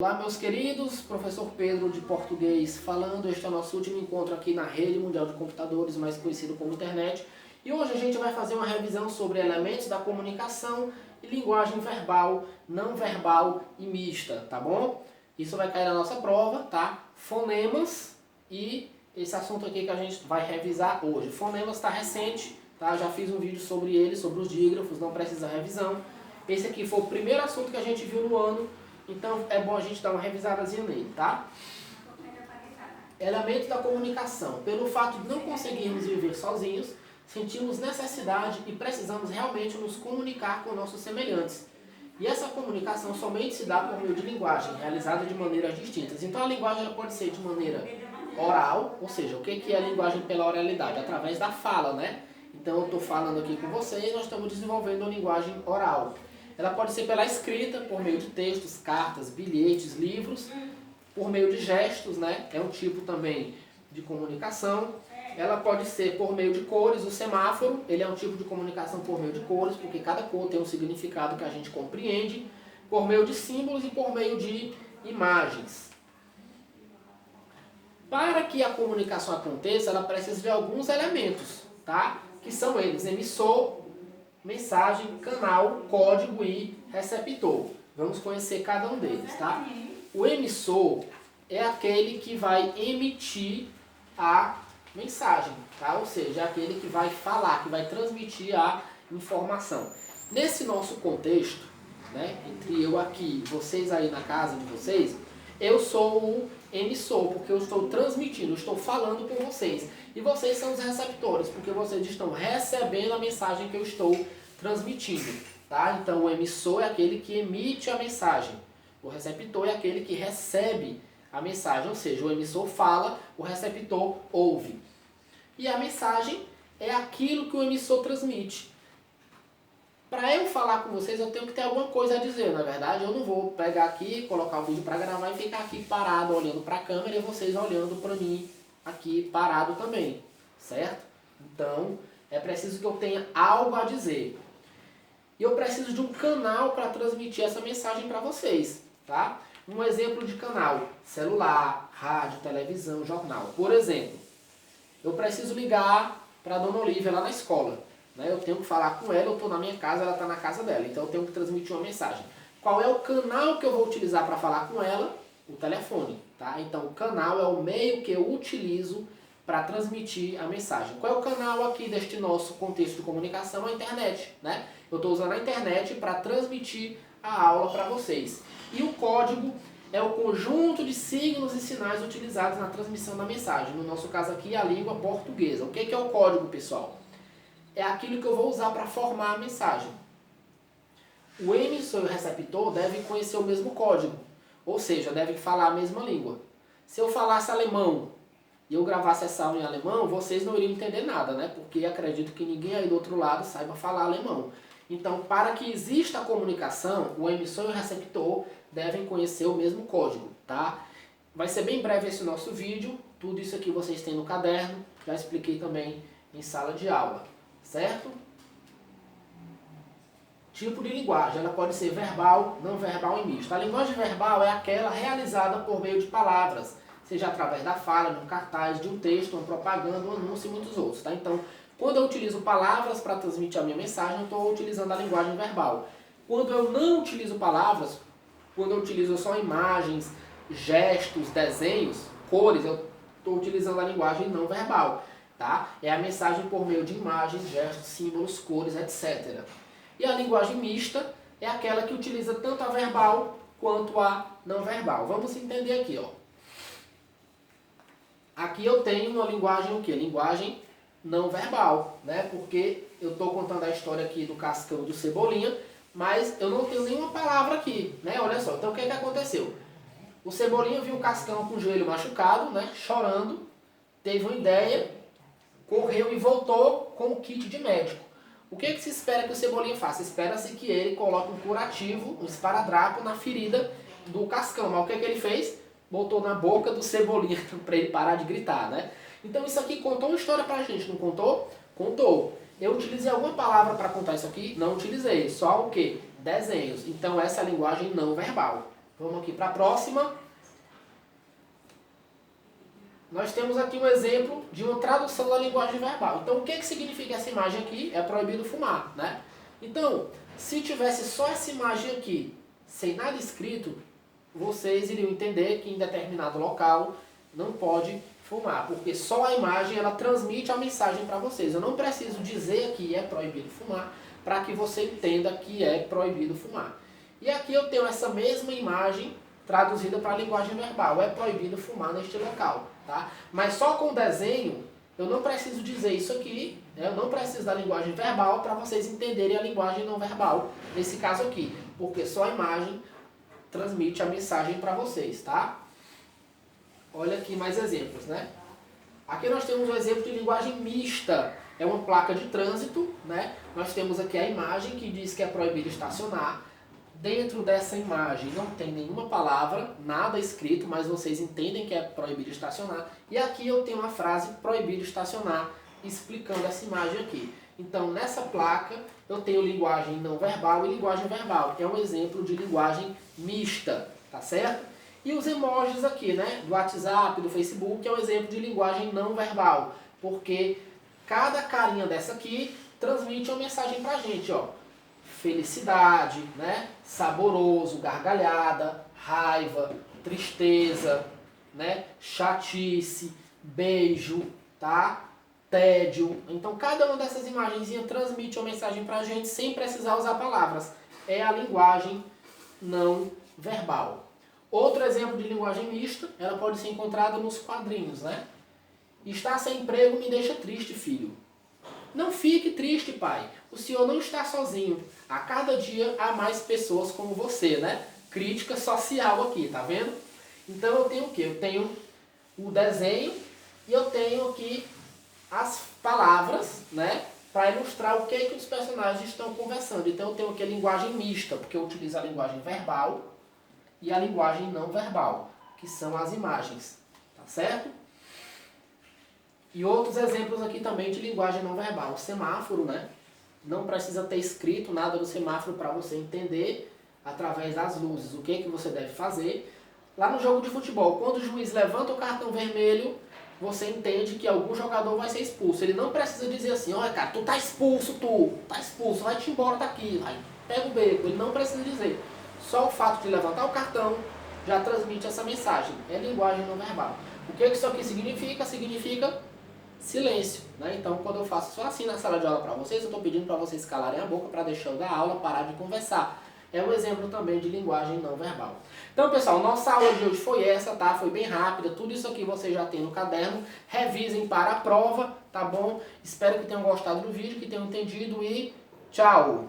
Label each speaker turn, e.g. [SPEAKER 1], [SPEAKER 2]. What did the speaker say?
[SPEAKER 1] Olá, meus queridos, professor Pedro de português falando. Este é o nosso último encontro aqui na Rede Mundial de Computadores, mais conhecido como internet. E hoje a gente vai fazer uma revisão sobre elementos da comunicação e linguagem verbal, não verbal e mista, tá bom? Isso vai cair na nossa prova, tá? Fonemas e esse assunto aqui que a gente vai revisar hoje. Fonemas está recente, tá? Já fiz um vídeo sobre ele, sobre os dígrafos, não precisa revisão. Esse aqui foi o primeiro assunto que a gente viu no ano. Então é bom a gente dar uma revisadazinha nele, tá? Elementos da comunicação. Pelo fato de não conseguirmos viver sozinhos, sentimos necessidade e precisamos realmente nos comunicar com nossos semelhantes. E essa comunicação somente se dá por meio de linguagem, realizada de maneiras distintas. Então a linguagem ela pode ser de maneira oral, ou seja, o que é a linguagem pela oralidade? Através da fala, né? Então eu estou falando aqui com vocês, nós estamos desenvolvendo a linguagem oral. Ela pode ser pela escrita, por meio de textos, cartas, bilhetes, livros, por meio de gestos, né? É um tipo também de comunicação. Ela pode ser por meio de cores, o semáforo, ele é um tipo de comunicação por meio de cores, porque cada cor tem um significado que a gente compreende, por meio de símbolos e por meio de imagens. Para que a comunicação aconteça, ela precisa de alguns elementos, tá? Que são eles: emissor, mensagem, canal, código e receptor. Vamos conhecer cada um deles, tá? O emissor é aquele que vai emitir a mensagem, tá? Ou seja, é aquele que vai falar, que vai transmitir a informação. Nesse nosso contexto, né, entre eu aqui e vocês aí na casa de vocês, eu sou o emissor, porque eu estou transmitindo, eu estou falando com vocês. E vocês são os receptores, porque vocês estão recebendo a mensagem que eu estou transmitindo, tá? Então o emissor é aquele que emite a mensagem. O receptor é aquele que recebe a mensagem, ou seja, o emissor fala, o receptor ouve. E a mensagem é aquilo que o emissor transmite. Para eu falar com vocês, eu tenho que ter alguma coisa a dizer, na verdade. Eu não vou pegar aqui, colocar o vídeo para gravar e ficar aqui parado olhando para a câmera e vocês olhando para mim aqui parado também, certo? Então é preciso que eu tenha algo a dizer. E eu preciso de um canal para transmitir essa mensagem para vocês, tá? Um exemplo de canal: celular, rádio, televisão, jornal. Por exemplo, eu preciso ligar para a dona Olivia lá na escola, né? Eu tenho que falar com ela, eu estou na minha casa, ela está na casa dela, então eu tenho que transmitir uma mensagem. Qual é o canal que eu vou utilizar para falar com ela? O telefone, tá? Então o canal é o meio que eu utilizo para transmitir a mensagem. Qual é o canal aqui deste nosso contexto de comunicação? A internet, né? Eu estou usando a internet para transmitir a aula para vocês. E o código é o conjunto de signos e sinais utilizados na transmissão da mensagem. No nosso caso aqui, a língua portuguesa. O que é o código, pessoal? É aquilo que eu vou usar para formar a mensagem. O emissor e o receptor devem conhecer o mesmo código, ou seja, devem falar a mesma língua. Se eu falasse alemão e eu gravasse essa aula em alemão, vocês não iriam entender nada, né? Porque acredito que ninguém aí do outro lado saiba falar alemão. Então, para que exista a comunicação, o emissor e o receptor devem conhecer o mesmo código, tá? Vai ser bem breve esse nosso vídeo, tudo isso aqui vocês têm no caderno, já expliquei também em sala de aula, certo? Tipo de linguagem, ela pode ser verbal, não verbal e mista. A linguagem verbal é aquela realizada por meio de palavras, seja através da fala, de um cartaz, de um texto, uma propaganda, um anúncio e muitos outros, tá? Então, quando eu utilizo palavras para transmitir a minha mensagem, eu estou utilizando a linguagem verbal. Quando eu não utilizo palavras, quando eu utilizo só imagens, gestos, desenhos, cores, eu estou utilizando a linguagem não verbal, tá? É a mensagem por meio de imagens, gestos, símbolos, cores, etc. E a linguagem mista é aquela que utiliza tanto a verbal quanto a não verbal. Vamos entender aqui, ó. Aqui eu tenho uma linguagem o quê? Linguagem não verbal, né? Porque eu estou contando a história aqui do Cascão e do Cebolinha, mas eu não tenho nenhuma palavra aqui, né? Olha só, então o que aconteceu? O Cebolinha viu o Cascão com o joelho machucado, né? Chorando, teve uma ideia, correu e voltou com o kit de médico. O que se espera que o Cebolinha faça? Espera-se que ele coloque um curativo, um esparadrapo na ferida do Cascão. Mas o que ele fez? Botou na boca do Cebolinha para ele parar de gritar, né? Então isso aqui contou uma história pra gente, não contou? Contou. Eu utilizei alguma palavra para contar isso aqui? Não utilizei. Só o quê? Desenhos. Então essa é a linguagem não verbal, Vamos aqui para a próxima. Nós temos aqui um exemplo de uma tradução da linguagem verbal. Então, o que significa essa imagem aqui? É proibido fumar, né? Então, se tivesse só essa imagem aqui, sem nada escrito, vocês iriam entender que em determinado local não pode fumar, porque só a imagem ela transmite a mensagem para vocês. Eu não preciso dizer que é proibido fumar para que você entenda que é proibido fumar. E aqui eu tenho essa mesma imagem traduzida para a linguagem verbal. É proibido fumar neste local, tá? Mas só com o desenho eu não preciso dizer isso aqui, né? Eu não preciso da linguagem verbal para vocês entenderem a linguagem não verbal nesse caso aqui, porque só a imagem transmite a mensagem para vocês, tá? Olha aqui mais exemplos, né? Aqui nós temos um exemplo de linguagem mista. É uma placa de trânsito, né? Nós temos aqui a imagem que diz que é proibido estacionar. Dentro dessa imagem não tem nenhuma palavra, nada escrito, mas vocês entendem que é proibido estacionar. E aqui eu tenho uma frase proibido estacionar, explicando essa imagem aqui. Então nessa placa eu tenho linguagem não verbal e linguagem verbal, que é um exemplo de linguagem mista, tá certo? E os emojis aqui, né, do WhatsApp, do Facebook, é um exemplo de linguagem não verbal, porque cada carinha dessa aqui transmite uma mensagem pra gente, ó. Felicidade, né, saboroso, gargalhada, raiva, tristeza, né, chatice, beijo, tá? Tédio. Então cada uma dessas imagenzinhas transmite uma mensagem pra gente sem precisar usar palavras. É a linguagem não verbal. Outro exemplo de linguagem mista, ela pode ser encontrada nos quadrinhos, né? Estar sem emprego me deixa triste, filho. Não fique triste, pai. O senhor não está sozinho. A cada dia há mais pessoas como você, né? Crítica social aqui, tá vendo? Então eu tenho o quê? Eu tenho o desenho e eu tenho aqui as palavras, né? Para ilustrar o que os personagens estão conversando. Então eu tenho aqui a linguagem mista, porque eu utilizo a linguagem verbal e a linguagem não verbal, que são as imagens, tá certo? E outros exemplos aqui também de linguagem não verbal. O semáforo, né? Não precisa ter escrito nada no semáforo para você entender através das luzes o que você deve fazer. Lá no jogo de futebol, quando o juiz levanta o cartão vermelho, você entende que algum jogador vai ser expulso. Ele não precisa dizer assim, olha cara, tu tá expulso, vai-te embora daqui, vai, pega o beco. Ele não precisa dizer. Só o fato de levantar o cartão já transmite essa mensagem. É linguagem não verbal. O que isso aqui significa? Significa silêncio, né? Então, quando eu faço só assim na sala de aula para vocês, eu estou pedindo para vocês calarem a boca para deixar eu dar aula, parar de conversar. É um exemplo também de linguagem não verbal. Então, pessoal, nossa aula de hoje foi essa, tá? Foi bem rápida. Tudo isso aqui vocês já têm no caderno. Revisem para a prova, tá bom? Espero que tenham gostado do vídeo, que tenham entendido e tchau!